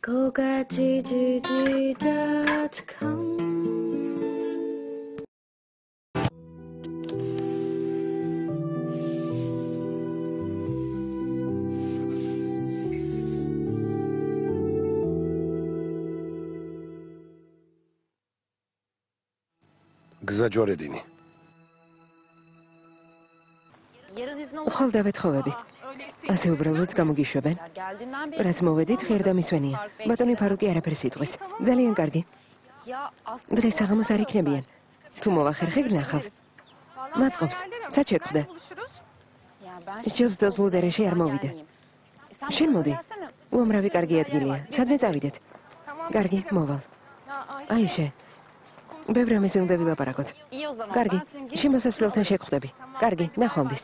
GoGatGG.com გზაჯვარედინი. ხოლ დავეთხოვები. ასე უბრალოდ გამოგიშვებენ. რაც მოვედით, ღერ და მისვენია. ბატონი ფარუკი არაფერს იტყვის. ძალიან კარგი. დღეს საღამოს არ იქნებიან. თუ მოვახერხე გნახავ. მადყოფს. სად შეგვხვდა? სჯობს დოზლუდერეში არ მოვიდე. შენ მოდი. უამრავი კარგი ადგილია. სადმე წავიდეთ? კარგი, მოვალ. აიშე. ბევრ რამეზე უნდა ვილაპარაკოთ. კარგი, შემოსასვლელთან შეგხვდები. კარგი, ნახვამდის.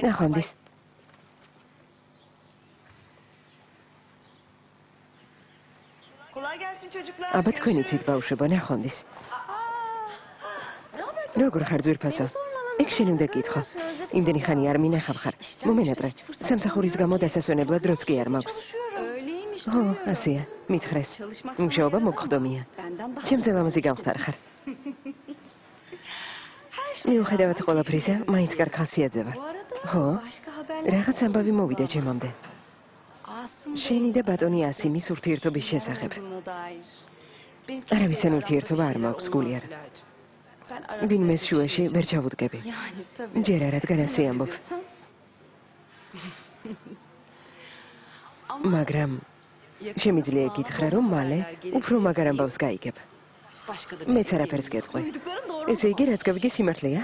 ნახვამდის. აბა თქვენი ცით ბავშვებო, ნახვამდის. როგორ ხარ ძვირფასო? იქ შენ უნდა გკითხო. იმდენი ხანი არ მინახავ ხარ. მომენატრე. სამსახურის გამო დასასვენებლად დროც კი არ მაქვს. ო, ასეა. მითხრეს. მუშაობა მოგხდომია. ჩემზე ლამაზი გავხდარ ხარ. მიუხედავად ყველაფრისა, მაინც კარგ ხასიათზე ვარ. ხო? რაღაც ამბავი მოვიდა ჩემამდე. შენი და ბატონი ასიმის ურთიერთობის შესახებ. არავისთან ურთიერთობა არ მაქვს, გული არა. ვინმეს შუაში ვერ ჩავუდგები. ჯერ არ რადგან ასე ამბობ. მაგრამ შემიძლია გითხრა, რომ მალე უფრო მაგარ ამბავს გაიგებ. მეც არაფერს გეტყვი. ესე იგი, რაც გავიგე სიმართლეა?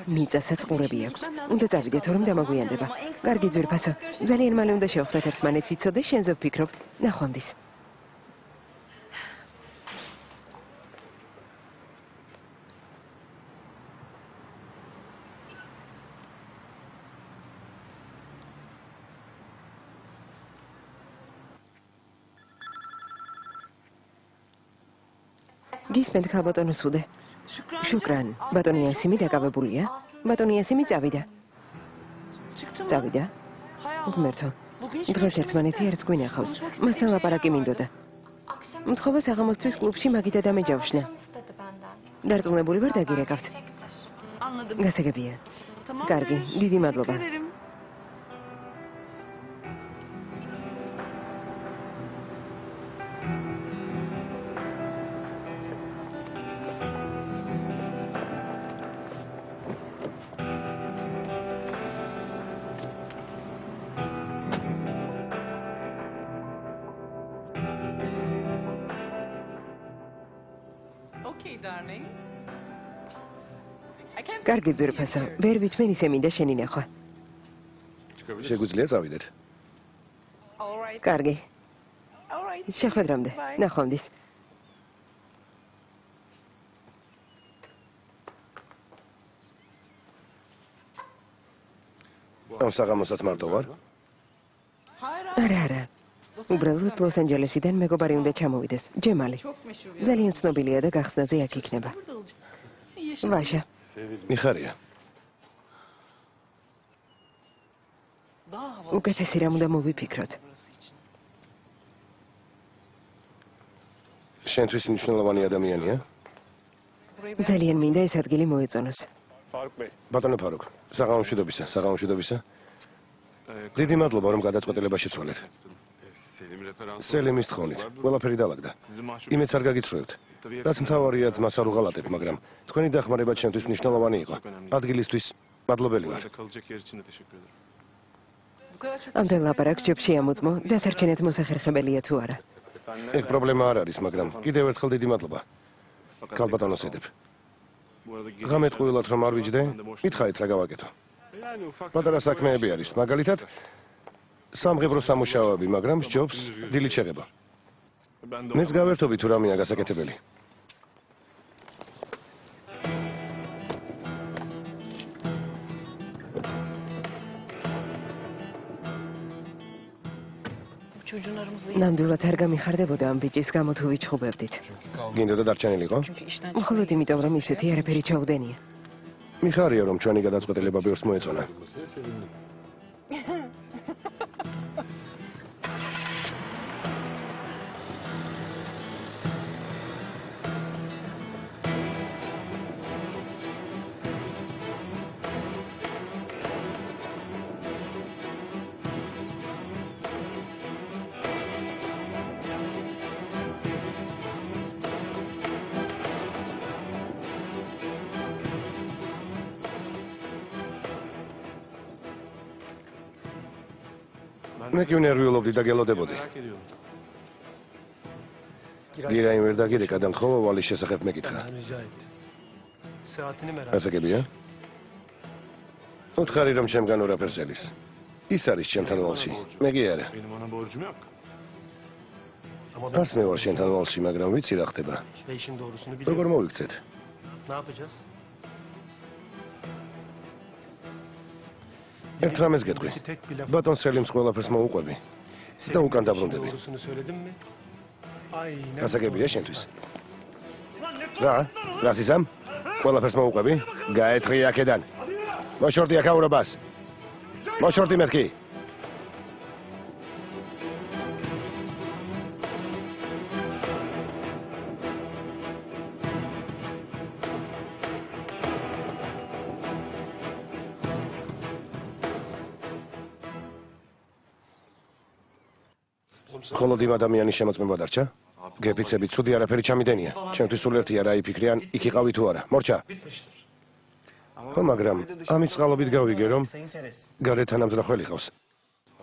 მიწასაც ყურები აქვს. უნდა წავიდეთ, რომ დამაგვიანდება. კარგი ძვირფასო, ძალიან მალე უნდა შევხვდეთ ერთმანეთს, იცოდე, შენზე ვფიქრობ. ნახვამდის. გისმენთ ქალბატონო სუდე. შუკრან. ბატონი ასიმი დაკავებულია. ბატონი ასიმი წავიდა. წავიდა? ღმერთო. დღეს ერთმანეთი არც გვინახავს. მასთან ლაპარაკი მინდოდა. მთხოვა საღამოსთვის კლუბში მაგიდა დამეჯავშნა. დარწმუნებული ვარ დაგირეკავთ. გასაგებია. კარგი, დიდი მადლობა. კარგი ძვირფასო, ვერ ვითმენ ისე მინდა შენი ნახვა. შეგვიძლია წავიდეთ? კარგი. შეხვედრამდე. ნახვამდის. ამ საღამოსაც მარტო ვარ? არა. უბრალოდ ლოს-ანჯელესიდან მეგობარი უნდა ჩამოვიდეს. ჯემალი. ძალიან ცნობილია და გახსნაზე აქ იქნება. ვაშა. მიხარია. უკეთესი რამ უნდა მოვიფიქროთ. შენთვის მნიშვნელოვანი ადამიანია? ძალიან მინდა ეს ადგილი მოეწონოს. ბატონო ფარუკ, საღამომშვიდობისა. დიდი მადლობა რომ გადაწყვეტილებაში ცვალეთ. სელიმის თხოვნით, ყველაფერი დაალაგდა. იმეც არ გაგიცრუებთ. რაც მთავარია ძმას არ უღალატებ, მაგრამ თქვენი დახმარება ჩემთვის მნიშვნელოვანი იყო. ადგილისთვის მადლობელი ვარ. ამდენ ლაპარაკს ჯობს შეამოწმო, დასარჩენად მოსახერხებელია თუ არა. ეგ პრობლემა არ არის, მაგრამ კიდევ ერთხელ დიდი მადლობა. ქალბატონოს ედებ. ღამეთ ყვილად რომ არ ვიჯდე, მითხარით რა გავაკეთო. პატარა საქმეები არის, მაგალითად სამღებრო სამუშაოები, მაგრამ სჯობს დილით შეღება. მეც გავერთობი თუ რამეა გასაკეთებელი. ნამდვილად არ გამიხარდებოდა ამ ბიჭის გამო თუ ვიჩხუბებდით. გინდოდა დარჩენილიყო? მხოლოდ იმიტომ რომ ისეთი არაფერი ჩაუდენია. მიხარია რომ ჩვენი გადაწყვეტილება ბევრს მოეწონა. მე კი ნერვიულობდი და გელოდებოდი. გირაიმ ვერ დაგირეკა და მხოლოდ ვალის შესახებ მეკითხა. ასე გებია? უთხარი რომ ჩემგან ორაფერს ელის. ის არის ჩემთან ვალში. მე კი არა. არც მე ვარ შენთან ვალში, მაგრამ ვიცი რა ხდება. როგორ მოვიქცეთ? ერთ რამეს გეტყვი. ბატონ სელიმს ყველაფერს მოუყვები და უკან დაბრუნდები. ასე გებია შენთვის? რა სიზამ? ყველაფერს მოუყვები? გაეთხრი აქედან. მოშორდი აქაურობას. მოშორდი მეთქი. მხოლოდ იმ ადამიანის შემოწმება დარჩა? გეფიცები ცუდი არაფერი ჩამიდენია. ჩემთვის სულ ერთია რა იფიქრიან, იქ იყავი თუ არა. მორჩა. ხო, მაგრამ ამის წყალობით გავიგე, რომ გარეთ თანამძრახველი ყავს.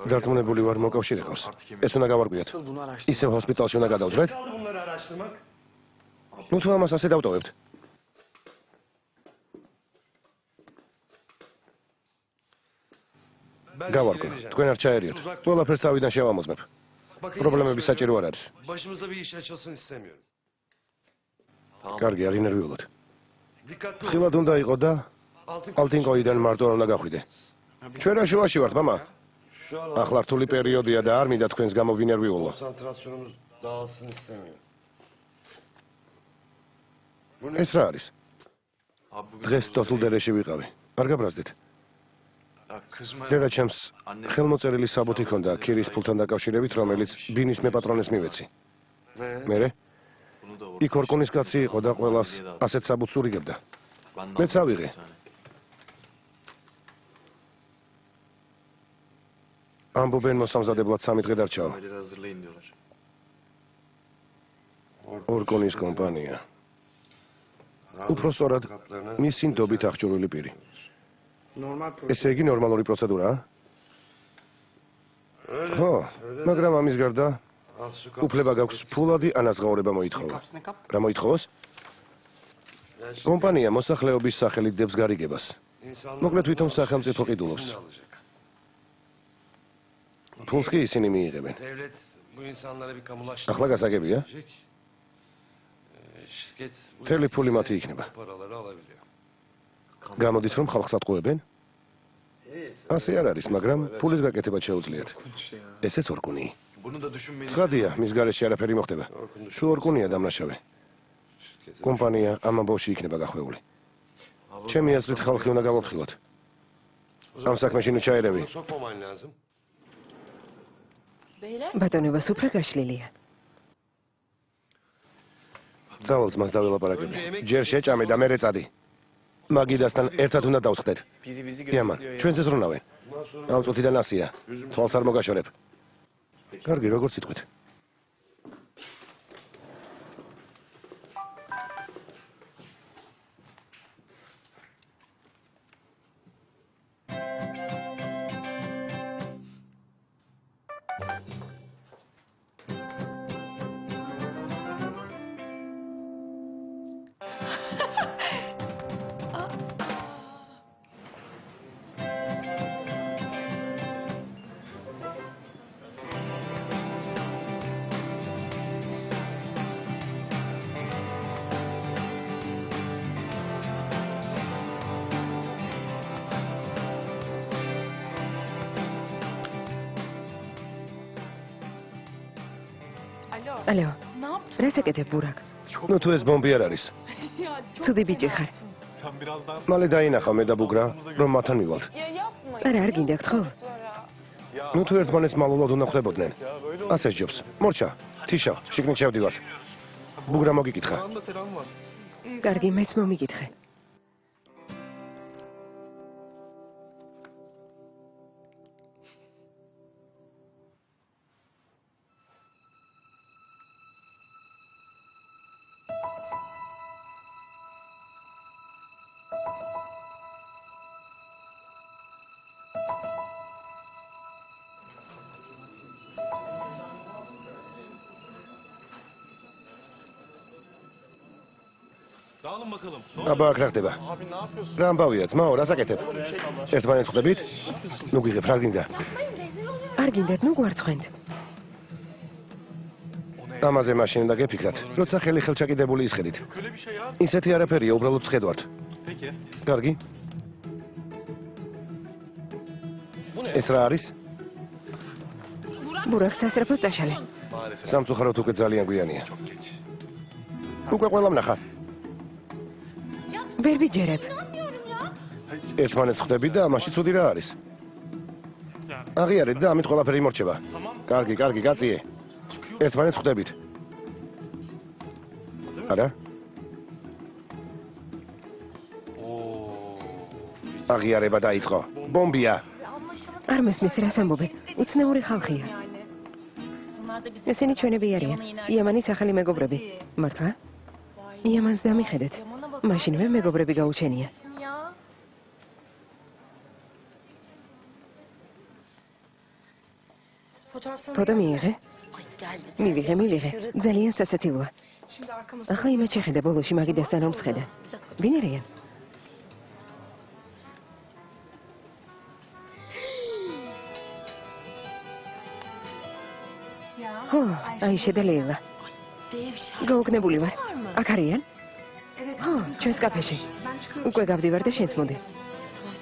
დარწმუნებული ვარ, მოკავშირე ყავს. ეს უნდა გავარკვიოთ. ისევ ჰოსპიტალში უნდა გადავდრეთ? ნუ თუ ამას ასე დავტოვებთ. გავარკვევ, თქვენ არ ჩაერიოთ. ყველაფერს თავიდან შევამოწმებ. პრობლემები საჭირო არ არის. კარგი, არ ინერვიულოთ. ხილად უნდა იყო და ალტინკოიდან მარტო არ უნდა გახვიდე. ჩვენ რა შუაში ვართ, მამა? ახლა რთული პერიოდია და არ მინდა თქვენს გამო ვინერვიულო. ეს რა არის? დღეს ტოტლდერეში ვიყავი. არ გაბრაზდეთ? დედაჩემს ხელმოწერილი საბუთი ჰქონდა ქირის ფულთან დაკავშირებით, რომელიც ბინის მეპატრონეს მივეცი. მერე? იქ ორკონის კაცი იყო და ყველას ასეთ საბუთს ურიგებდა. მეც ავიღე. ამბობენ მოსამზადებლად 3 დღე დარჩაო. ორკონის კომპანია. უფრო სწორად, მისი ნდობით აღჭურვილი პირი. ესე იგი ნორმალური პროცედურაა? ხო, მაგრამ ამის გარდა უფლება გაქვს ფულადი ანაზღაურება მოითხოვო. რა მოითხოვოს? კომპანია მოსახლეობის სახელით დებს გარიგებას. მოკლედ თვითონ სახელმწიფო ყიდულობს. ფულს კი ისინი მიიღებენ. ახლა გასაგებია? მთელი ფული მათი იქნება. გამოდის რომ ხალხს ატყუებენ? ასე არ არის, მაგრამ ფულის გაკეთება შეუძლიათ. ესეც ორკუნი. ცხადია, მის გარეშე არაფერი მოხდება. თუ ორკუნია დამნაშავე. კომპანია ამ ამბავში იქნება გახვეული. ჩემი აზრით ხალხი უნდა გავაფრთხილოთ. ამ საქმეში ნუ ჩაერევი. ბატონებას უფრო გაშლილია. წავალ ძმას დაველაპარაკები. ჯერ შეჭამე და მერე წადი. მაგიდასთან ერთად უნდა დავსხდეთ. იამან, ჩვენს ზრუნავენ. ამ წუთიდან ასია. თვალს არ მოგაშორებ. კარგი, როგორც იტყვით. ალო, რა საკეთებ ბურაკ? ნუ თუ ეს ბომბი არ არის. ცუდი ბიჭი ხარ. მალე დაინახავ მე და ბუგრა, რომ მათთან მივალთ. არა, არ გინდა გთხოვ. ნუ თუ ერთმანეთს მალულად უნდა ხვდებოდნენ. ასე ჯობს. მორჩა, თიშა, შიგნით შევდივართ. ბუგრა მოგიკითხა. კარგი, მეც მომიკითხე. აბა აქ რა ხდება? რა ამბავია, ძმაო, რა საკეთებ? ერთმანეთს ხვდებით? ნუ გიღებ, რა გინდა? არ გინდათ, ნუ გვარცხენთ. ამაზე მაშინ უნდა გეფიქრათ, როცა ხელი ხელჩაკიდებული ისხედით. ისეთი არაფერია, უბრალოდ ცხედვართ. კარგი. ეს რა არის? ბურაქ სასწრაფო წაშალე. სამწუხაროდ უკვე ძალიან გვიანია. უკვე ყველამ ნახა. ვერ ვიჯერებ. ერთმანეთს ხვდებით და ამაში ცუდი რა არის? აღიარეთ და ამით ყველაფერი იმორჩება. კარგი, კაციე. ერთმანეთს ხვდებით. არა? აღიარება დაიწყო. ბომბია. არ მესმის რას ამბობენ. უცნაური ხალხია. ესენი ჩვენები არიან. იამანის ახალი მეგობრები. მართლა? იამანს დამიხედეთ. მაშინვე მეგობრები გაუჩენია. ფოტო მიიღე? მივიღე. ძალიან სასაცილოა. ახლა იმათ შეხედა ბოლოში მაგიდასთან ომს ხედა. ვინ არიან? ო, აიშე და ლეილა. გაუგნებული ვარ. აქ არიან? ო, ჩვენს კაფეში. უკვე გავდივარ და შენც მოდი.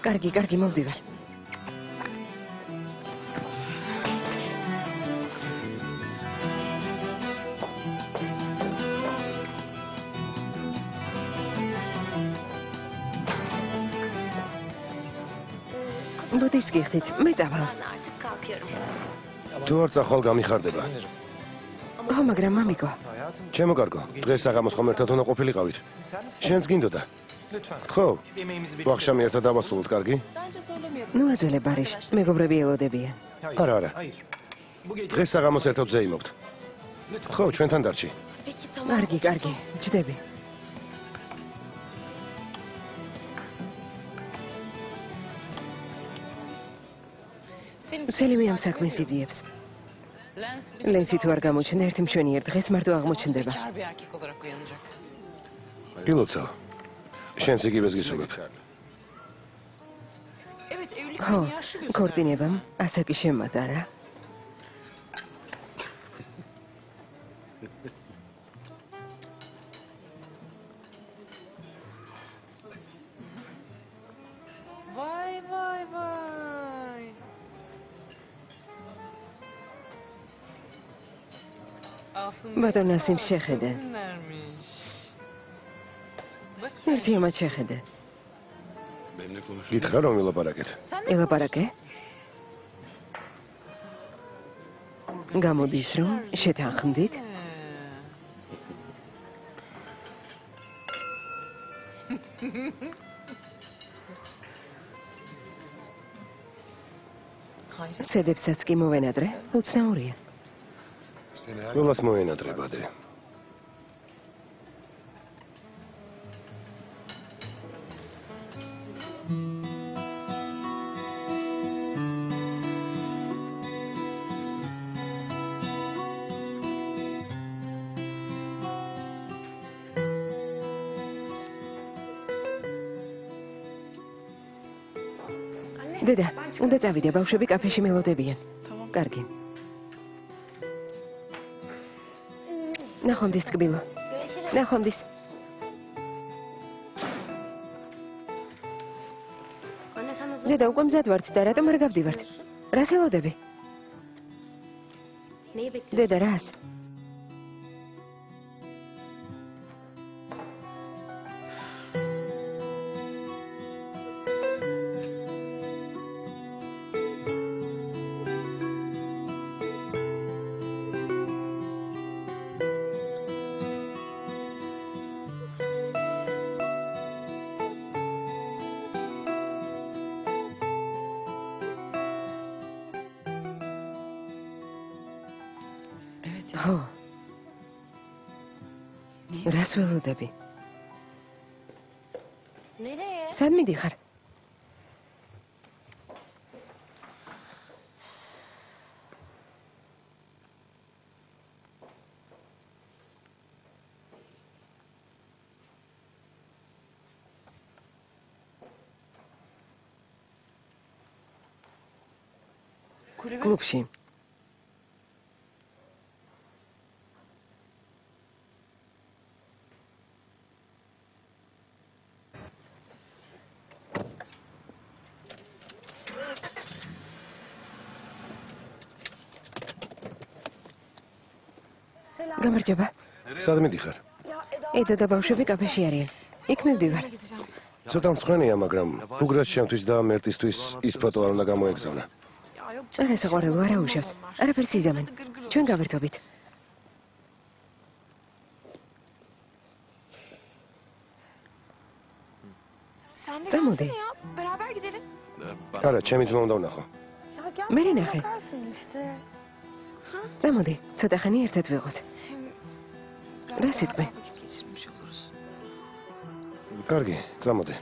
კარგი, მოვდივარ. ბუდის გიხდით, მე წავალ. თუ არ წახვალ გამიხარდება. ო, მაგრამ მამიკო. ჩემო კარგო, დღეს საღამოს ხომ ერთად უნდა ყოფილიყავით. შენც გინდოდა? ხო. ვახშამი ერთად დავასრულოთ, კარგი? ნუ აძელე ბარიშ, მეგობრები ელოდებიან. არა. დღეს საღამოს ერთად ზეიმობთ. ხო, ჩვენთან დარჩი. კარგი, ჯდები. სელიმი ამ საქმეს იძიებს. ლენსი თუ არ გამოჩნდა, ერთი მშვენიერ დღეს მარტო აღმოჩნდება. ილოცავ. შენს იგივეს გისურვებ. ხო, ქორწინებამ ასაკი შემატარა. ბატონ ასიმს შეხედე. ერთი ამათ შეხედე. გითხრა რომ ელაპარაკეთ. ელაპარაკე? გამოდის რომ შეთანხმდით? სედებსაც კი მოვენადრე, უცნაურია. ყველას მოენადრე, ბადე. დედა, უნდა წავიდე, ბავშვები კაფეში მელოდებიან. კარგი. ნახვამდის ტკბილო. ნახვამდის. დედა, უკვე მზად ვართ და რატომ არ გავდივართ? რას ელოდები? დედა, რას? ხო. რას ველოდები? სად მიდიხარ? კლუბში. გამარჯობა. სად მიდიხარ? ედო და ბავშვები კაფეში არიან. იქ მივდივარ. ცოტა მწვანეა, მაგრამ უგრად ჩემთვის და მერტისთვის ის ფოტო არ უნდა გამოეგზავნა. არა საყვარელო, არა უშავს. არაფერს იზამენ. ჩვენ გავერთობით. წამოდი. არა, ჩემი ძმა უნდა ვნახო. მე ნახე. წამოდი, ცოტა ხანი ერთად ვიყოთ. რა სიტყვი? კარგი, წამოდი.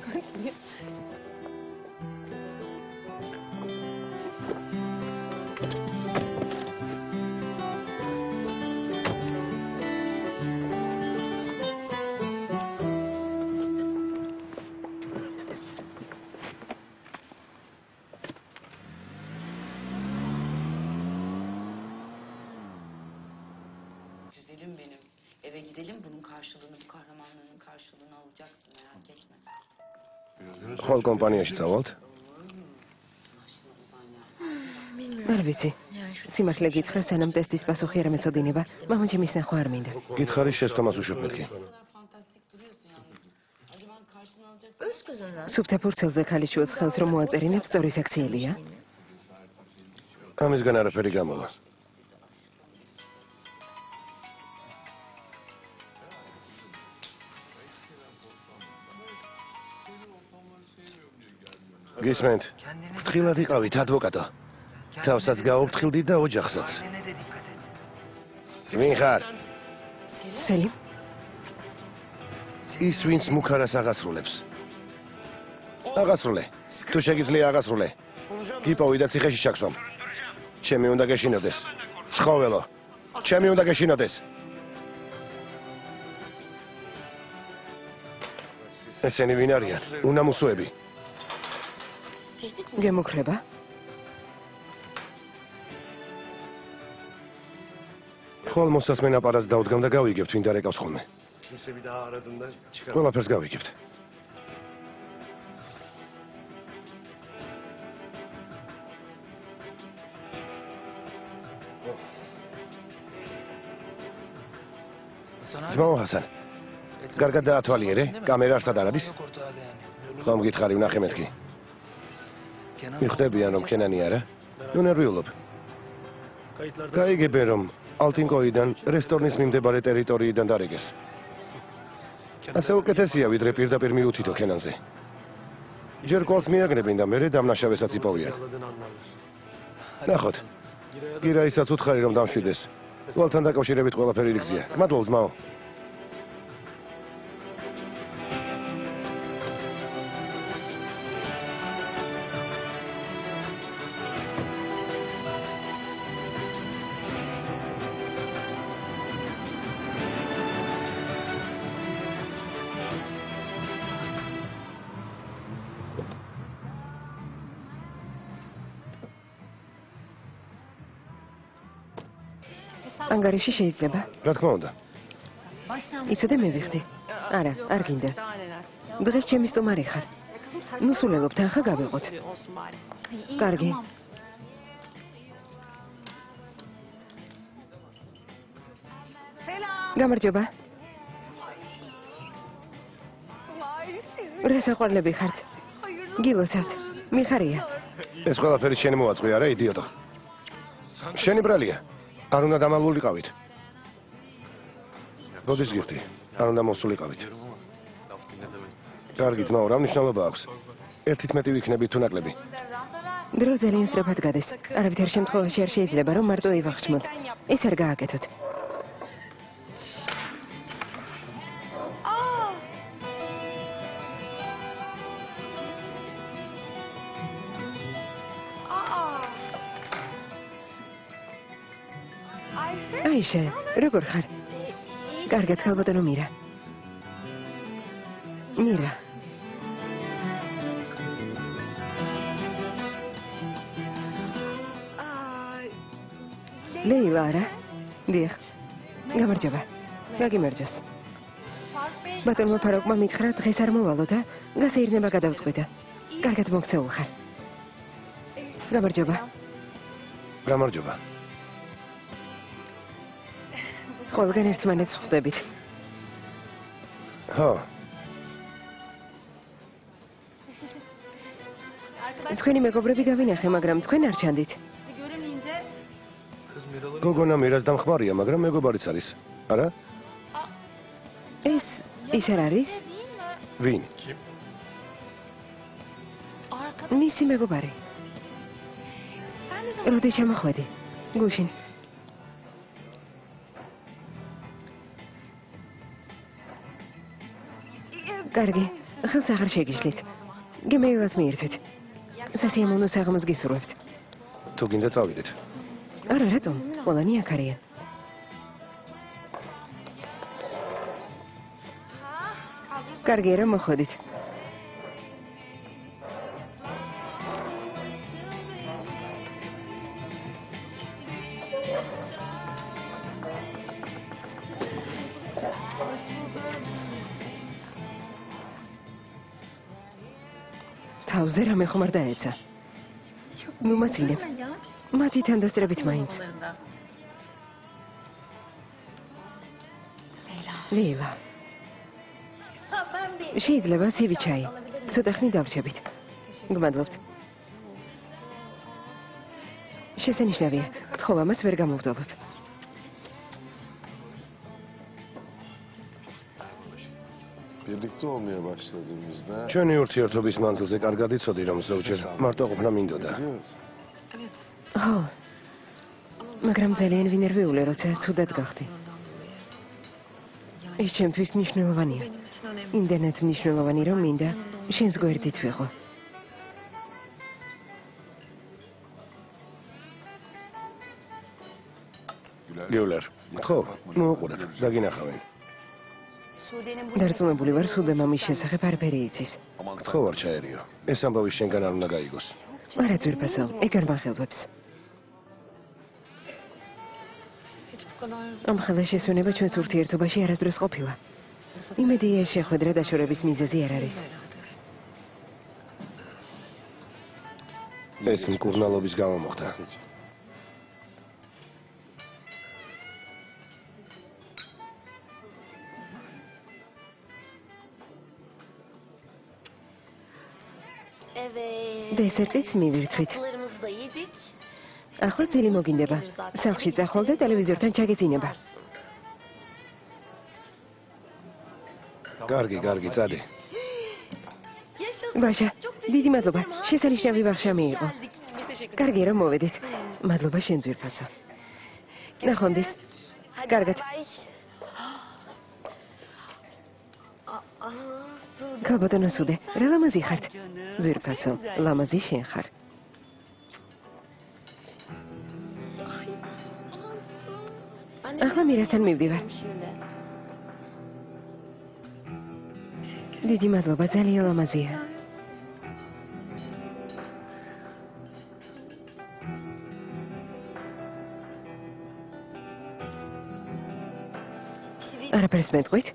Güzelim benim. Eve gidelim bunun karşılığını, bu kahramanlığının karşılığını alacaksın merak etme. ხოლ კომპანიაში წავალთ? არ ვიცი. სიმართლე გითხრა, სანამ ტესტის პასუხი არ მეწოდინება, მამამ ჩემის ნახვა არ მინდა. გითხარი შეცდომას უშვებ მეთქი. Fantastik duruyorsun yalnız. Acaba karşılığını alacaksın. სუფთა ფურცელზე ქალიშვილს ხელს რომ მოაწერინებს, სწორი საქციელია. ამისგან არაფერი გამოვა. გისმენთ? ფრთხილად იყავით, ადვოკატო. თავსაც გაუფრთხილდით და ოჯახსაც. ვინ ხარ? სელიმ, ის ვინც მუქარას აღასრულებს. აღასრულე. თუ შეგიძლია აღასრულე. გიპოვი და ციხეში ჩაგსვამ. ჩემი უნდა გეშინოდეს. ცხოველო. ჩემი უნდა გეშინოდეს. ესენი ვინ არიან? უნამუსოები. გემუქრება? ხოლ მოსასმენ აპარატს დაუდგამ და გავიგებთ, ვინ დარეკავს ხოლმე. Kimse bir daha aradığında çıkar. ყველაფერს გავიგებთ. ძმაო ჰასან, კარგად დაათვალიერე, კამერა არსად არ არის? ხომ გითხარი, ვნახე მეთქი. მიხვდებიან, რომ კენანი არა? ნუ ნერვიულობ. გაიგებენ, რომ ალტინკოიდან რესტორნის მიმდებარე ტერიტორიიდან დარეგეს. ასე უკეთესია, ვიდრე პირდაპირ მიუთითო კენანზე. ჯერ კოლს მიაგნებინ და მერე დამნაშავესაც იპოვიან. ნახოთ. გირაისაც უთხარი, რომ დამშვიდეს. ვალთან დაკავშირებით ყველაფერი რიგზია. მადლობ, ძმაო. ანგარიში შეიძლება. რა თქმა უნდა. იცოდე მე ვიხდი. არა, არ გინდა. დღეს ჩემი სტუმარი ხარ. ნუ სულელობ, თანხა გავიყოთ. კარგი. გამარჯობა. რა საყვარლები ხართ? გილოცავთ. მიხარია. ეს ყველაფერი შენი მოაწყვი, არა, იდიოტო? შენი ბრალია. არ უნდა დამალულიყავით. როდის გიხდი? არ უნდა მოსულიყავით. კარგი, ძმაო, რა მნიშვნელობა აქვს? ერთით მეტი ვიქნებით თუ ნაკლები? დრო ძალიან სწრაფად გადის. არავითარ შემთხვევაში არ შეიძლება, რომ მარტო ევახშმოთ. ეს არ გააკეთოთ. აიშე, როგორ ხარ? კარგად, ხალბატონო მირა. მირა. ლეილა არა? დიახ. გამარჯობა. გაგიმარჯოს. ბატონმა ფაროკმა მითხრა დღეს არ მოვალო და გასეირნება გადავწყვიტა. კარგად მოგცეულ ხარ. გამარჯობა. გამარჯობა. ყველგან ერთმანეთს ხვდებით. ხო. თქვენი მეგობრები დავინახე, მაგრამ თქვენ არ ჩანდით. გოგონა მირას დამხმარია, მაგრამ მეგობარიც არის. არა? ის არ არის? ვინ? მისი მეგობარი. როდი შემოხვედი? გუშინ. კარგი, ხელს აღარ შეგიშლით. გემეილად მიირთვით. სასიამოვნო საღამოს გისურვებთ. თუ გინდა წავიდეთ. არა, რატომ? ყველანი აქ არიან. კარგია, რომ მოხვედით. თავზე რამე ხომ არ დაეცა. ნუ მაცინებ. მათი თანდასწრებით მაინც. ლეილა. შეიძლება ცივი ჩაი. ცოტა ხნით დავრჩებით. გმადლობთ. შესანიშნავია. გთხოვ ამას ვერ გამოვდობებ. Birlikte olmaya başladığımızda ჩვენი ურთიერთობის მანძილზე კარგად იცოდი, რომ ზოგჯერ მარტო ყოფნა მინდოდა. ხო. მაგრამ ძალიან ვინერვიულე, როცა ცუდად გახდი. ეს ჩემთვის მნიშვნელოვანია. იმდენად მნიშვნელოვანი, რომ მინდა შენს გვერდით ვიყო. გიულერ, ხო, მოუყურებ, დაგინახავენ. დარწმუნებული ვარ, სულ მამის შესახებ არაფერი იცის. ხო არ ჩაერიო. ეს ამბავი შენგან არ უნდა გაიგოს. არა ძვირფასო, ეგ არ მახელვებს. ამ ხელა შესვენება ჩვენს ურთიერთობაში არასდროს ყოფილა. იმედი ეს შეხვედრა დაშორების მიზეზი არ არის. ეს მკურნალობის გამო მოხდა. დესერტიც მივირთვით. ახლა ძილი მოგინდება. სახლში წახვალ და ტელევიზორთან ჩაგეძინება. კარგი, წადი. ბაშა, დიდი მადლობა. შესანიშნავი ვახშა მიიღო. კარგი რომ მოვედით. მადლობა შენ ძვირფასო. ნახვამდის. კარგად. ქალბატონო სუდე, რა ლამაზი ხართ. ძვირფასო, ლამაზი შენ ხარ. ახლა მირასთან მივდივარ. დიდი მადლობა, ძალიან ლამაზია. არაფერს მეტყვით?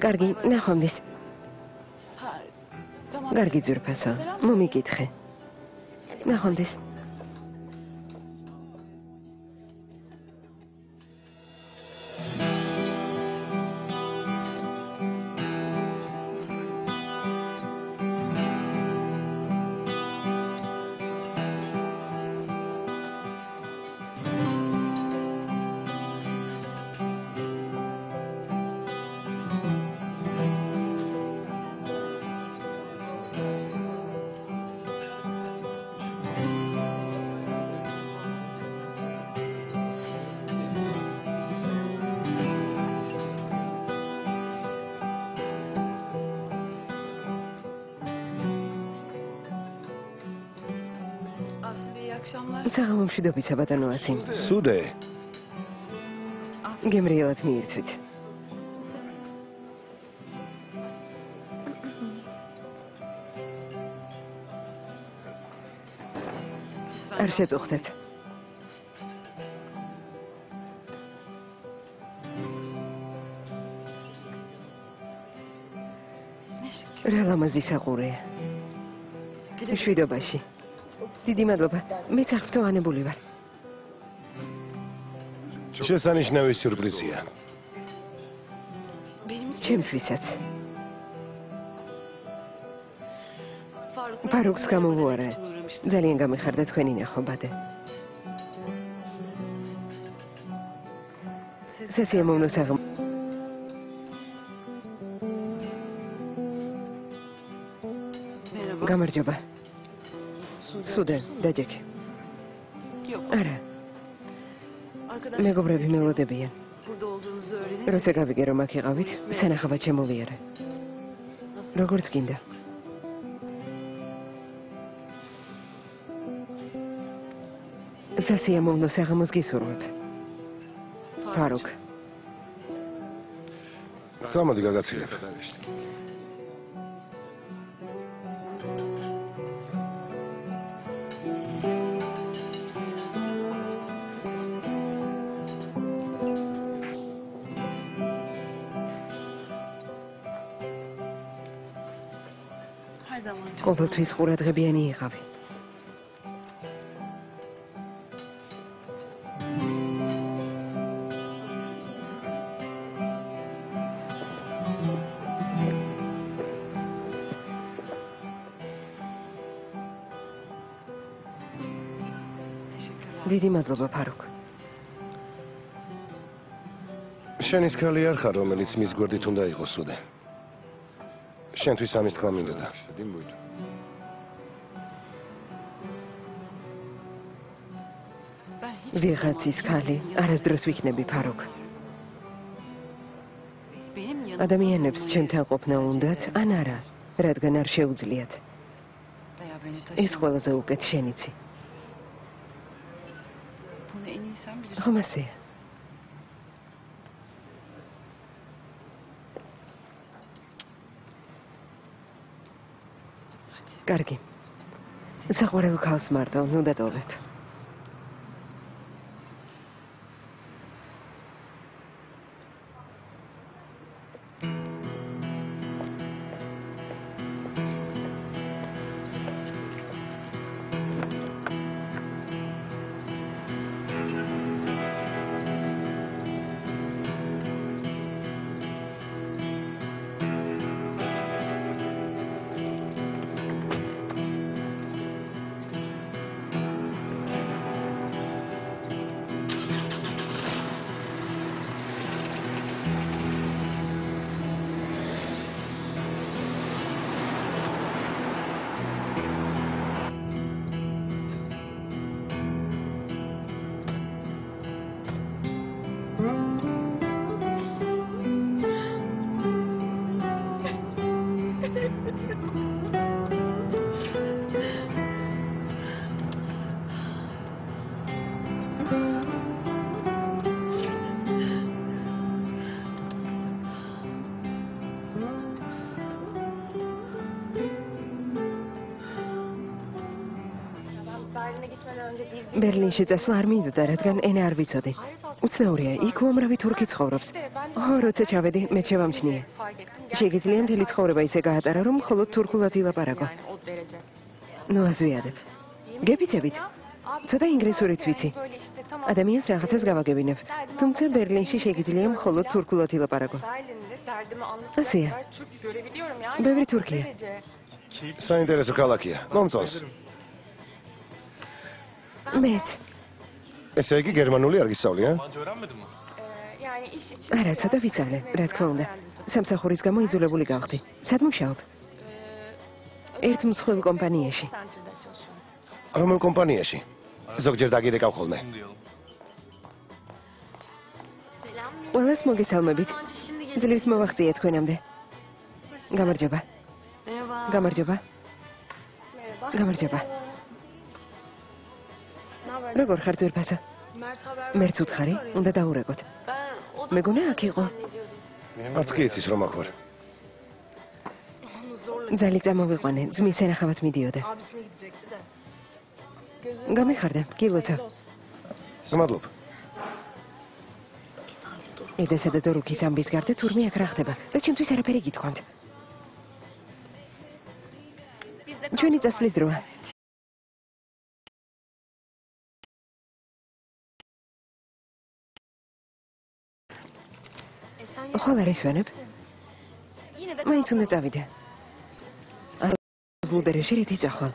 კარგი, ნახვამდის. კარგი ძვირფასო, მომიკითხე. ნახვამდის. საღამო მშვიდობისა, ბატონო ასიმ. სუდე. გემრიელად მიირთვით. არ შეწუხდეთ. რა ლამაზი საყურეა. შვიდობაში. დიდი მადლობა. მეც აღფრთოვანებული ვარ. შესანიშნავი სიურპრიზია. ჩემთვისაც. ფარუქს გამოვუარა. ძალიან გამიხარდა თქვენი ნახვა. სასიამოვნო საღამო. გამარჯობა. სუდენ, დაჯექი. არა. მეგობრები მელოდებიან. როცა გავიგე რომ აქ იყავით, სანახავად შემოვიარე. როგორც გინდა. სასიამოვნო საღამოს გისურვებ. ფარუქ. გამოდი გაგაცილებ. ყოველთვის ყურადღებიანი იყავი. დიდი მადლობა, ფარუქ. შენის ქალი არ ხარ, რომელიც მის გვერდით უნდა იყოს სუდე. შენთვის ამის თქვა მინდოდა. ვიღაცის ქალი, არასდროს ვიქნები, ფარუქ. ადამიანებს ჩემთან ყოფნა უნდათ, ან არა, რადგან არ შეუძლიათ. ეს ყველაზე უკეთ შენიცი. ხომ ასეა? კარგი. საყვარელ ქალს მარტო, ნუ დატოვებ. ბერლინში წასვლა არ მინდოდა, რადგან ენა არ ვიცოდი. უცნაურია, იქ უამრავი თურქი ცხოვრობს. როცა ჩავედი, მეც შევამჩნიე. შეგიძლია მთელი ცხოვრება ისე გაატარა, რომ მხოლოდ თურქულად ილაპარაკო. ნუ აზვიადებ. გეფიცებით? ცოტა ინგლისურიც ვიცი. ადამიანს რაღაცას გავაგებინებ. თუმცა ბერლინში შეგიძლია მხოლოდ თურქულად ილაპარაკო. ასეა. ბევრი თურქია. საინტერესო ქალაქია. მომწონს. მეც. ესე იგი გერმანული არ გისწავლი, ა? არა, ცოტა ვიცავლე, რა თქმა უნდა. სამსახურის გამო იძულებული გავხდი. სად მუშაობ? ერთ მსხვილ კომპანიაში. რომელ კომპანიაში? ზოგჯერ დაგირეკავ ხოლმე. ყველას მოგესალმებით. ძლივს მოვახციე თქვენამდე. გამარჯობა. გამარჯობა. გამარჯობა. როგორ ხარ ძვირფასო? მერც უთხარი, უნდა დაურეკოთ. მეგონა აქ იყო. არც კი იცის რომ აქ ვარ. ძალი წამოვიყვანე, ძმის ენახავად მიდიოდა. გამიხარდა, გილოცავ. მადლობ. ედესა და დორუქის ამბის გარდა თურმე აქ რა ხდება და ჩემთვის არაფერი გითხოვთ. ჩვენი წასვლის დროა. ხვალ არ ისვენებ? მაინც უნდა წავიდე. ზლუდერეში რითი წახვალ?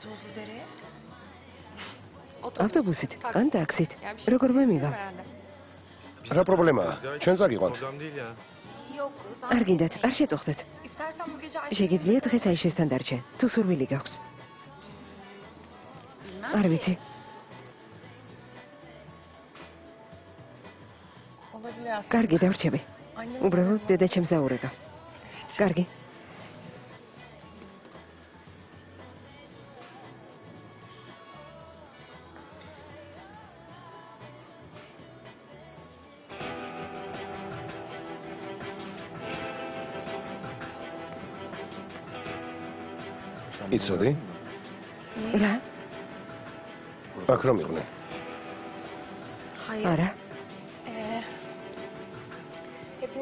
ავტობუსით, ან ტაქსით. როგორ მომივა? რა პრობლემაა? ჩვენ წაგიყვანთ. არ გინდათ, არ შეწუხდეთ. შეგიძლიათ დღეს აიშესთან დარჩე, თუ სურვილი გაქვს. არ ვიცი. კარგი, დავრჩები. უბრალოდ დედა ჩემს დაურეკა. კარგი. იცოდი? რა? აქ რომ იყვნენ. არა.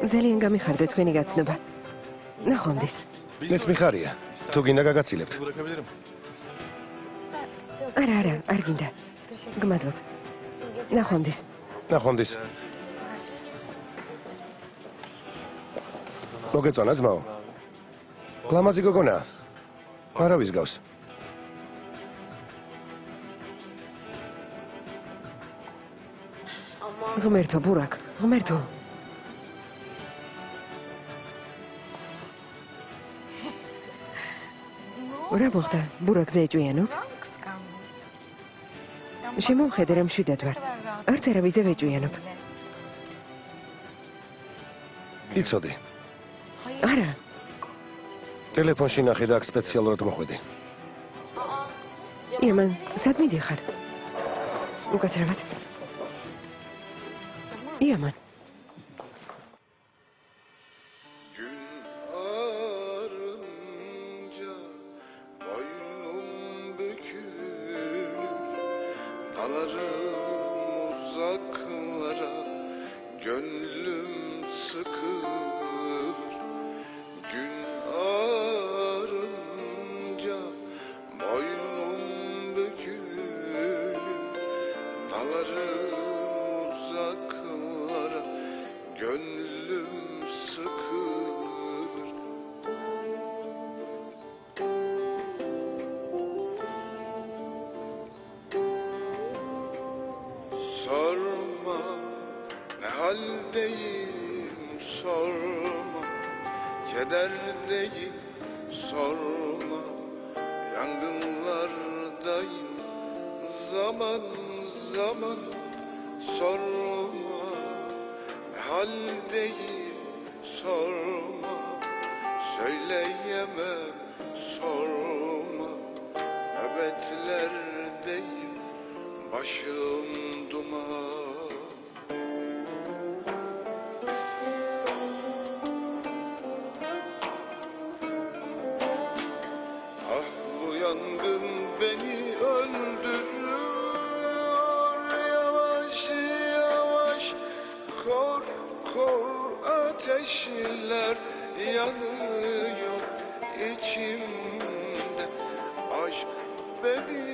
ძალიან გამიხარდა თქვენი გაცნობა. ნახვამდის. მეც მიხარია. თუ გინდა გაგაცილებთ. არა, არ გინდა. გმადლობ. ნახვამდის. ნახვამდის. მოგეწონა ძმაო. ლამაზი გოგონაა. არავის გავს. ღმერთო, ბურაკ, ღმერთო. რა მოხდა? ბურაკზე ეჭვიანობ? შემოვხედე, რომ მშვიდად ვარ. არც არავიზე ვეჭვიანობ. იცოდი. არა. ტელეფონში ნახე და აქ სპეციალურად მოხვედი. იამან, სად მიდიხარ? უკაცრავად. იამან. Kederdeyim sorma, yangınlardayım zaman zaman sorma, ne haldeyim sorma, söyleyemem sorma, nöbetlerdeyim başım duman. Yangın beni öldürüyor yavaş yavaş kor kor ateşler yanıyor içimde aşk beni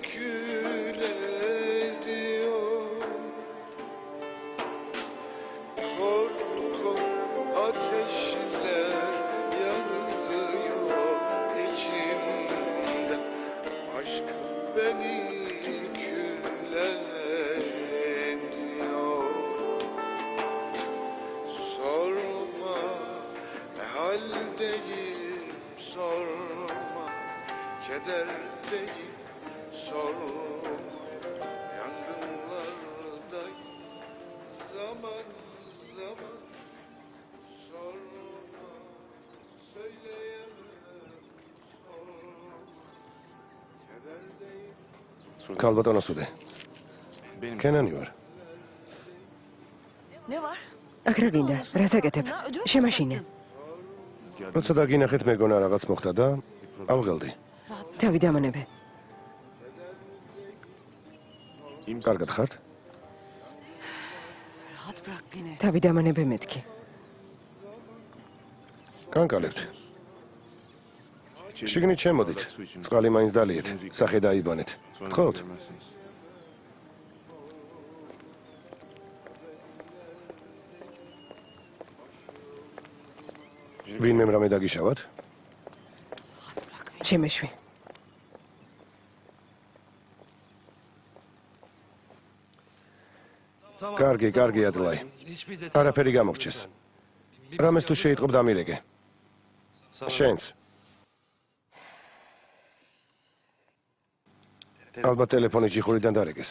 kül ediyor kor kor ateşler yanıyor içimde aşk beni kül ediyor. Sorma ne haldeyim sorma, kederdeyim sorma, yangınlardayım zaman zaman sorma, söyleyemem sorma. ქალბატონო სუდე. კენანი ვარ. აქ რა გინდა? რას აკეთებ? შემაშინე. როცა დაგინახეთ მეგონა რაღაც მოხდა და ავღელდი. თავი დამანებე. კარგად ხართ? თავი დამანებე მეთქი. განკალებთ. შიგნით შემოდით. წყალი მაინც დალიეთ. სახე დაიბანეთ. გთხოვთ? ვინმე რამე დაგიშავათ? შემეშვი. კარგი ადლაი. არაფერი გამოგჩეს. რამეს თუ შეიტყობ დამირეკე. შენც. ალბათ ტელეფონი ჯიხურიდან დარეკეს.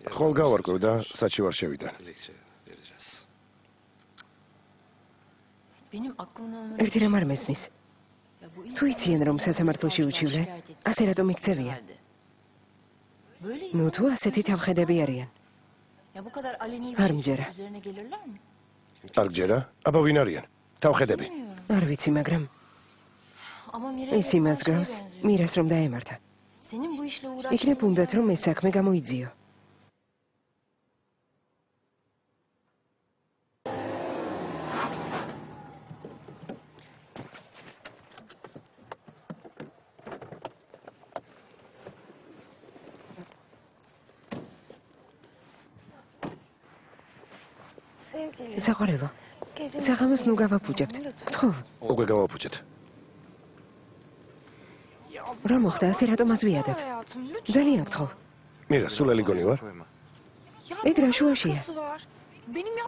ხოლ გავარკვევ და საჩი ვარ შევიდა. ერთი რამ არ მესმის. თუ იციან რომ სასამართლოში უჩივლე, ასე რატომ იქცევია? ნუ თუ ასეთი თავხედები არიან. არ მჯერა. არ გჯერა? აბა ვინ არიან? თავხედები. არ ვიცი, მაგრამ ის იმას გავს, მირას რომ დაემართა. იქნებ უნდათ რომ ეს საქმე გამოიძიო. საყვარელო, საღამოს ნუ გავაფუჭებთ. გთხოვ. უკვე გავაფუჭეთ. რა მოხდა, ასე რატომ აზვიადებ? ძალიან გთხოვ. მირა, სულელი გონი ვარ? ეგ რა შუაშია?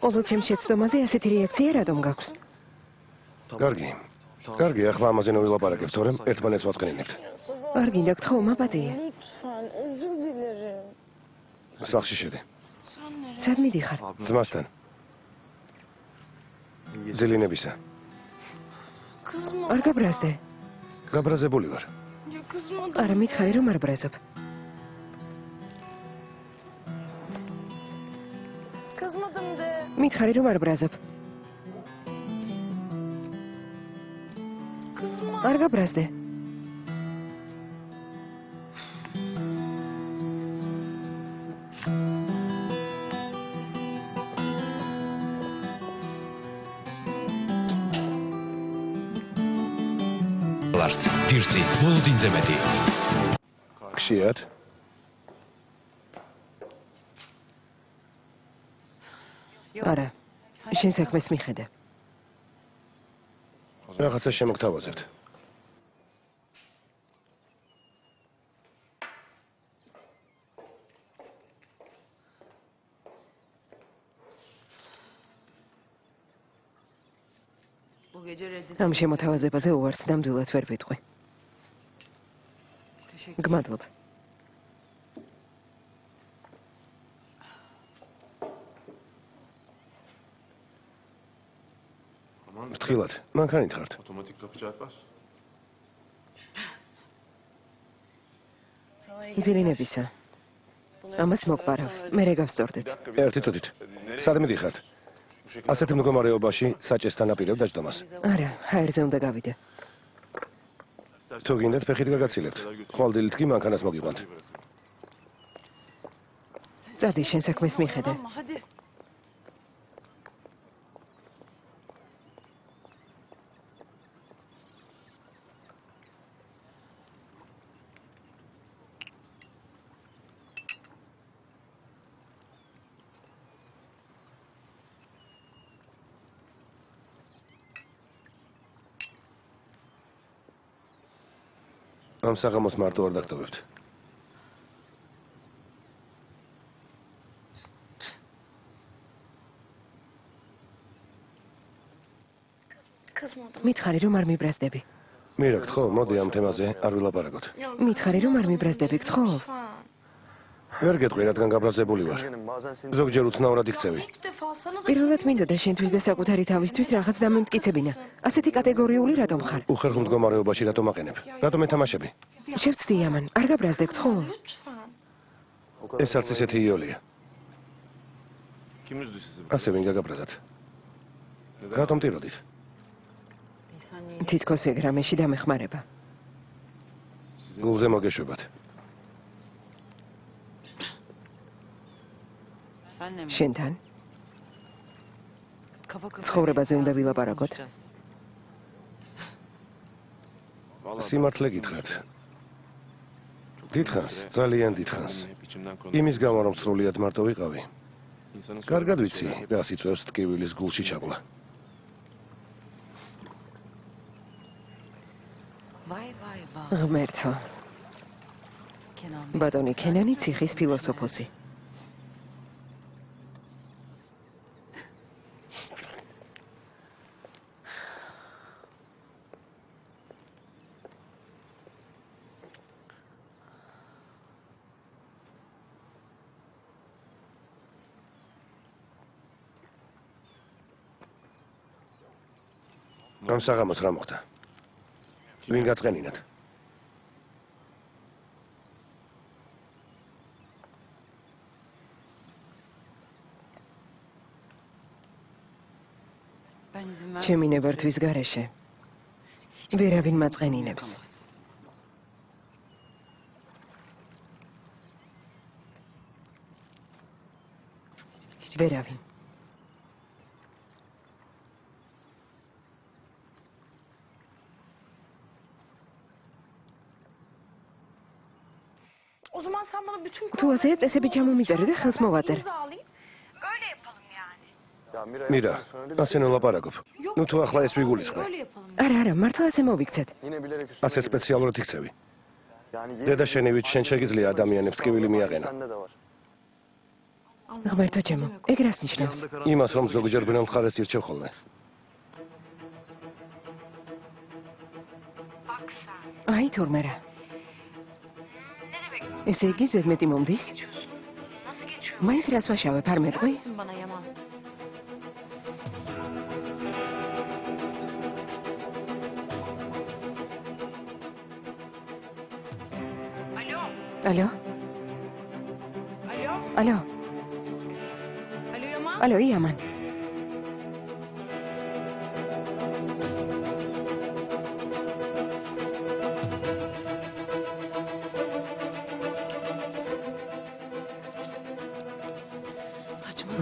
ყოველ ჩემს შეცდომაზე ასეთი რეაქცია რატომ გაქვს? კარგი, ახლა ამაზე ნუ ვილაპარაკებთ, თორემ ერთმანეთს ვაწყენინებთ. არ გინდა გთხოვ, მაპატია. სახლში შედი. სად მიდიხარ? ძმასთან. ძილინებისა. არ გაბრაზდე. გაბრაზებული ვარ. არა მითხარი რომ არ ბრაზობ. მითხარი რომ არ ბრაზობ. არ გაბრაზდე. ლარს დირსი ბოლოდინზე მეტი. ხშირად? არა. შენ საქმეს მიხედე. რაღაცა შემოგთავაზებთ. ამ შემოთავაზებაზე უარს ნამდვილად ვერ ვიტყვი. გმადლობ. ფრთხილად, მანქანით ხართ? ძილინებისა. ამას მოგპარავ, მერე გავსწორდეთ. ერთი თუთით. სად მიდიხართ? ასეთ მდგომარეობაში საჭესთან აპირებ დაჯდომას. არა, ჰაერზე უნდა გავიდე. თუ გინდათ ფეხით გაგაცილებთ. ხვალდილით კი მანქანას მოგიყვანთ. წადი, შენ საქმეს მიხედე. ამ საღამოს მარტო არ დაგტოვებთ. მითხარი რომ არ მიბრაზდები. მირა, გთხოვ, მოდი ამ თემაზე არ ვილაპარაკოთ. მითხარი რომ არ მიბრაზდები, გთხოვ. ვერ გეტყვი, რადგან გაბრაზებული ვარ. ზოგჯერ უცნაურად იქცევი. პირველად მინდოდა შენთვის და საკუთარი თავისთვის რაღაც დამემტკიცებინა. ასეთი კატეგორიული რატომ ხარ? უხერხულ მდგომარეობაში რატომ აყენებ? რატომ ეთამაშები? შევცდი ამან, არ გაბრაზდე, გთხოვ. ეს არც ისეთი იოლია. ასე ვინ გაგაბრაზათ? რატომ ტიროდით? თითქოს ეგ რამეში დამეხმარება. გულზე მოგეშვებათ. შენთან ცხოვრებაზე უნდა ვილაპარაკოთ. სიმართლე გითხრათ. დიდხანს, ძალიან დიდხანს. იმის გამო რომ სრულიად მარტო ვიყავი. კარგად ვიცი, რა სიწვევს ტკივილის გულში ჩაგლა. ღმერთო. ბატონი ქენანი ციხის ფილოსოფოსი. ამ საღამოს რა მოხდა? ვინ გაწყენინათ? ჩემი ნებართვის გარეშე ვერავინ მაწყენინებს. ვერავინ. O zaman sen bana bütün თუ ასეა წესები ჩამომიწერე და ხელს მოვაწერე. alayım. Öyle yapalım yani. მირა, ასე ნოლაპარაკობ. ნუ თუ ახლა ეს ვიგულისხმე. Öyle yapalım. არა, მართლა ასე მოვიქცეთ. ასე სპეციალურად იქცევი. დედა შენივით შენ შეგიძლია ადამიანებს ტკივილი მიაყენა. ღმერთო ჩემო, ეგ რას ნიშნავს? იმას რომ ზოგჯერ ბნელ მხარეს ირჩევ ხოლმე. აი თურმე რა. ესე იგი ზედმეტი მომდის? მაინც რას ვაშავებ, არ მეტყვი? Misin bana Yaman? Alo. ალო? Alo. ალო? Alo Yaman. ალო, იამან.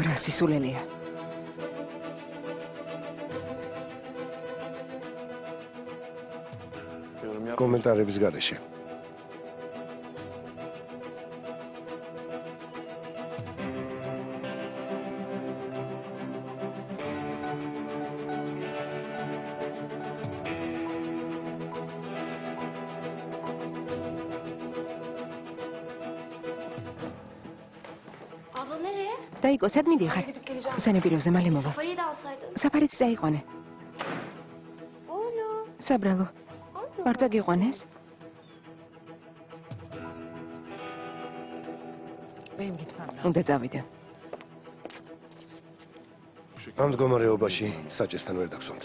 რა სისულელეა. კომენტარების გარეშე. Abla nereye? დაიკო, სად მიდიხარ? Gidip geleceğim. სანაპიროზე მალე მოვა. Safari'yi de alsaydın. საფარიც წაიყვანე. Olo. საბრალო. არ წაგიყვანეს? უნდა წავიდე. ამ მდგომარეობაში საჭესთან ვერ დაგსვამთ.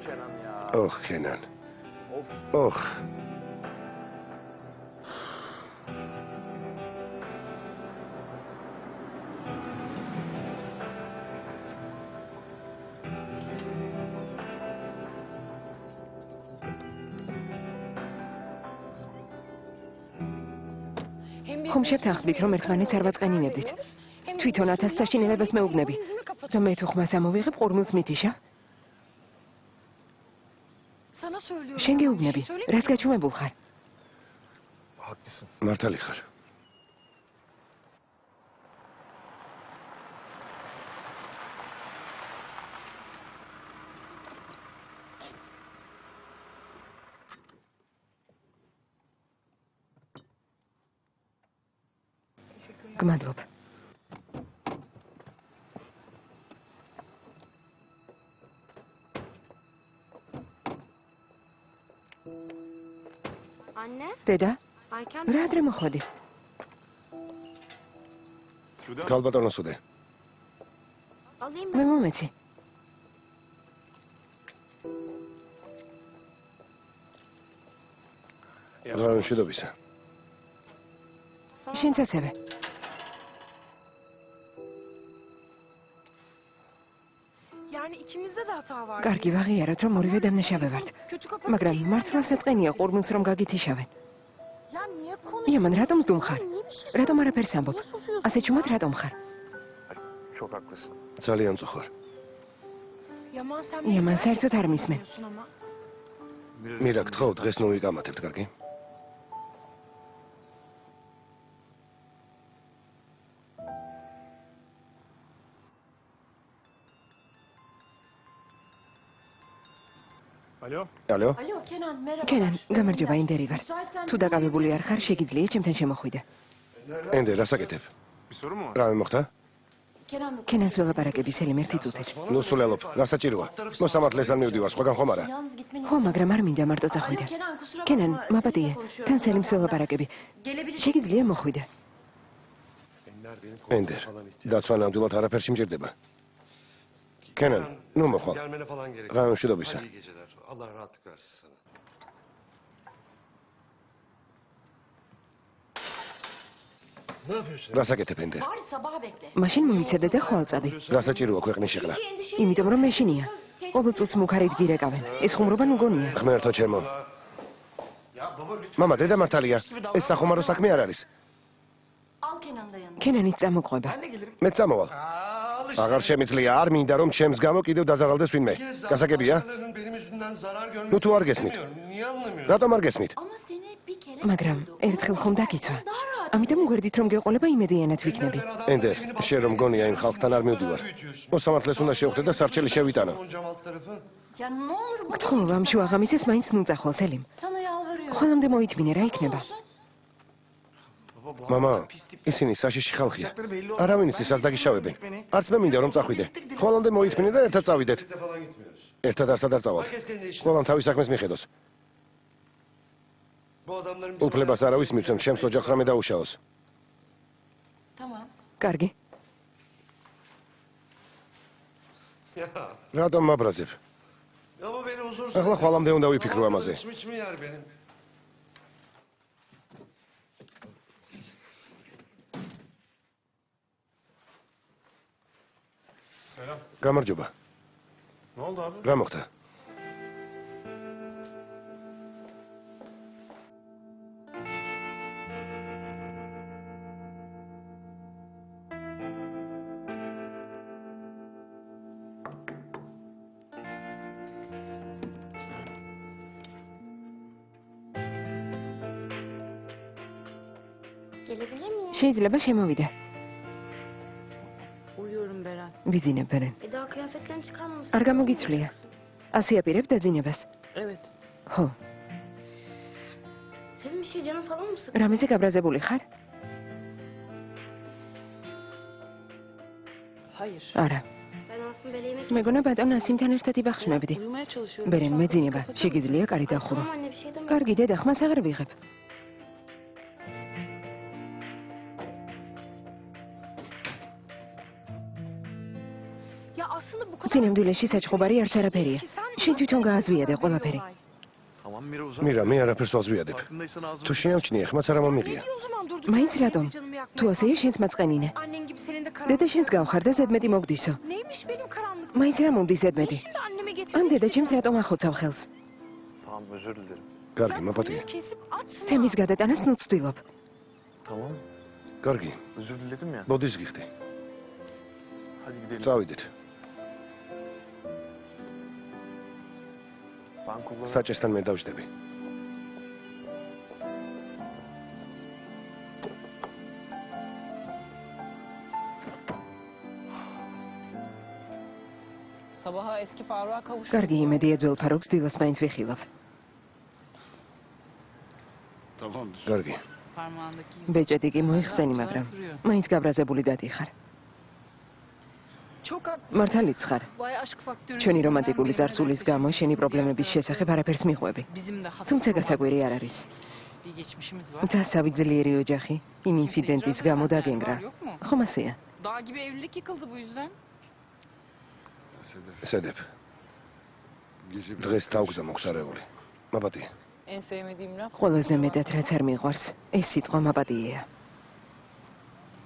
Kenan ya. ოხ, ქენან. ოხ. ხომ შევთანხმდით, რომ ერთმანეთს არ ვაწყენინებდით? თვითონ 1000 საშინელებას მეუბნები. და მე თუ ხმას ამოვიღებ, ყურმილს მითიშა? შენ გეუბნები, რას გაჩუმებულ ხარ? Haklısın. მართალი ხარ. გმადლობ. Anne, დედა, Ayken რა ადრე მოხვედი? ქალბატონო სუდე. alayım მე mı? მომეცი. მშვიდობისა. შენც ასევე. Yani ikimizde de hata var. კარგი ვაღიაროთ, რომ ორივე დამნაშავე ვართ. Kötü kapat. მაგრამ მართლაც ეწყენია ყურმილს რომ გაგითიშავენ. Ya niye konuşuyorsun? იამან, რატომ სდუმხარ? Niye bir şey რატომ არაფერს ამბობ? Niye susuyorsun? ასე ჩუმად რატომ ხარ? Çok haklısın. ძალიან წუხარ. Yaman sen იამან, beni საერთოდ არ მისმენ. dinliyorsun ama. მირა, გთხოვ, დღეს ნუ ვიკამათებთ, კარგი? Alo. ალო? Alo Kenan merhaba. კენან, გამარჯობა, ინდერი ვარ. თუ დაკავებული არ ხარ, შეგიძლია ჩემთან შემოხვიდე. ენდე, რასაკეთებ? Bir sorun mu var? რა მოხდა? Kenan კენანს ველაპარაკები სელიმ ერთი წუთით. ნუ სულელობ, რასაჭიროა? მოსამართლესთან მივდივარ, სხვაგან ხომ არა? yalnız gitmeni ხო, მაგრამ არ მინდა მარტო წახვიდე. Kenan kusura bakma. კენან, seninle მაპატიე, konuşuyorum. თან სელიმს ველაპარაკები. Gelebilir. შეგიძლია მოხვიდე. ენდერ, დაცვა ნამდვილად არაფერში მჭირდება. კენან, ნუ მოხვალ. Gelmene falan gerek. რა მშვიდობისა. Hadi iyi geceler. Allah rahatlık versin sana. Ne yapıyorsun? რასაკეთებ, ენდერ? Bari sabaha bekle. მაშინ მოიცადე და ხვალ წადი. რასაჭიროა ქვეყნის შეხრა? იმიტომ რომ მეშინია. ყოველ წუთს მუქარით გირეკავენ. ეს ხუმრობა ნუ გონია. ღმერთო ჩემო. Ya baba lütfen. მამა, დედა მართალია. ეს სახუმარო საქმე არ არის. Al Kenan da yanına. კენანიც წამოყვება. Ben de gelirim. მე წამოვალ. Alış. აღარ შემიძლია, არ მინდა რომ ჩემს გამო კიდევ დაზარალდეს ვინმე. გასაგებია? Başkalarının benim yüzümden zarar görmesini Nu tu ar gesmit. istemiyorum. Niye anlamıyorsun? რატომ არ გესმით? Ama seni bir kere მაგრამ ერთხელ ხომ დაკიცვა. daha rahat. ამიტომ გვერდით რომ გეყოლება იმედიანად ვიქნები. ენდერ, შენ რომ გონია იმ ხალხთან არ მივდივარ. მოსამართლეს უნდა შევხვდე და სარჩელი შევიტანო. Onca alt tarafı. Ya ne olur bu გთხოვ, ამ შუა ღამისას მაინც ნუ წახვალ სელიმ. sana yalvarıyorum. ხვალამდე მოითმინე, რა იქნება? Baba bu მამა, adamlar pislik. ისინი საშიში ხალხია. Yapacakları belli olmaz. არავინ იცის არ დაგიშავებენ. არც მე მინდა რომ წახვიდე. ხვალამდე მოითმინე და ერთად წავიდეთ. Birlikte falan gitmiyoruz. ერთად არც არ წავალ. Herkes kendi işine. ყველამ თავის საქმეს მიხედოს. Bu adamların bizim უფლებას არავის მიცემ, ჩემს ოჯახს რამე დაუშაოს. Tamam. კარგი. Ya. რატომ მაბრაზებ? Ama beni huzursuz. ახლა ხვალამდე უნდა ვიფიქრო ამაზე. İçim yer benim. Selam. გამარჯობა. Ne oldu abi? რა მოხდა? Gelebilir miyim? შეიძლება შემოვიდე. Uyuyorum Beren. ვიძინებ ბერენ. Daha kıyafetlerini çıkarmamışsın. არ გამოგიცვლია. ასე აპირებ დაძინებას. Evet. ხო, Senin bir şey canın falan mı sıkı? რამეზე გაბრაზებული ხარ? Hayır. არა. Ben aslında böyle yemek მეგონა ბატონ ასიმთან ერთად იბახშმებდი. Uyumaya çalışıyorum. ბერენ, Lütfen მეძინება. kapatır mısın? შეგიძლია კარი დახურო. Tamam anne bir şey deme. კარგი დედა, ხმას აღარ ვიღებ. სინამდვილეში საჩხუბარი არც არაფერია. შენ თვითონ გააზვიადე ყველაფერი. Tamam Mira uzan. მირა, მე არაფერს ვაზვიადებ. Farkındaysan ağzımı... თუ შეამჩნია, ხმაც არ მომიღია. მაინც რატომ? თუ ასეა შენს მაწყენინე. Annen gibi senin de დედა შენს გავხარ და ზედმეტი მოგდისო. Neymiş benim karanlık? მაინც რა მომდის ზედმეტი? Şimdi anneme ან getirmek დედა ჩემს რატომ ახოცავ ხელს? Tamam özür dilerim. კარგი, მაპატია. kesip atma. თემის გადატანას ნუ ვცდილობ. Tamam. კარგი, Özür diledim ya. ბოდის გიხდი. Hadi gidelim. წავიდეთ. Ben kullanırım. საჭესთან მე დავждები. Sabaha eski Faruk'a kavuştum. კარგი იმედია ძველ ფარუქს დილას მაინც ვიხილავ. Tamamdır. კარგი. Parmağındaki ბეჭედი კი მოიხსენი, მაგრამ მაინც გაბრაზებული დადიხარ. Çok haklı. მართალიც ხარ. Vay aşk faktörü. ჩვენი რომანტიკული წარსულის გამო შენი პრობლემების შესახებ არაფერს მიხვები. bizim de თუმცა გასაკვირი არ არის. bir geçmişimiz var. დასავი ძლიერი ოჯახი იმ ინციდენტის გამო დაგენგრა. Yok mu? ხომ ასეა? Dağ gibi evlilik yıkıldı bu yüzden. Sedef. სედებ. Gece დღეს თავგზა მოგსარეული. მაპატია. En sevmediğim laf. ყველაზე მეტად რაც არ მიყვარს, ეს სიტყვა მაპატიეა.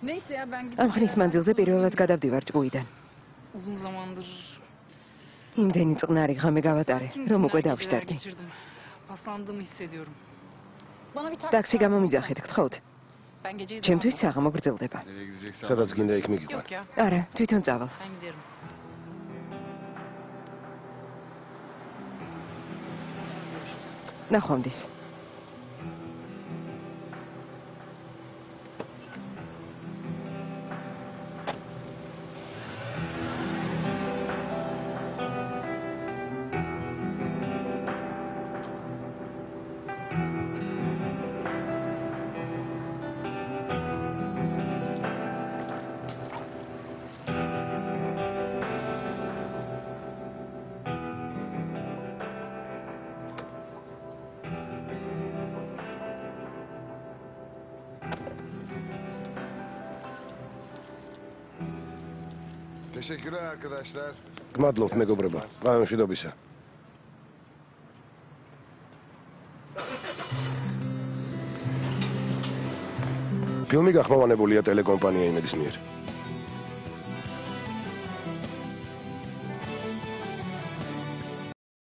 Neyse ya ben gidip ამ ხნის მანძილზე პირველად გადავდივარ ჭკუიდან. uzun zamandır იმდენი წყნარი ღამე გავატარე, რომ უკვე geceler დავშტარდი. geçirdim. Paslandığımı hissediyorum. Bana bir ტაქსი გამომიძახეთ, გთხოვთ. Ben geceyi ჩემთვის საღამო გრძელდება. nereye gideceksen... სადაც გინდა იქ მიგიყვან. Yok ya არა, თვითონ წავალ. ben giderim. ნახვამდის. Teşekkürler arkadaşlar. გმადლობთ მეგობრებო. გამშვიდობისა. ფილმი გახმოვანებულია ტელეკომპანია იმედის მიერ.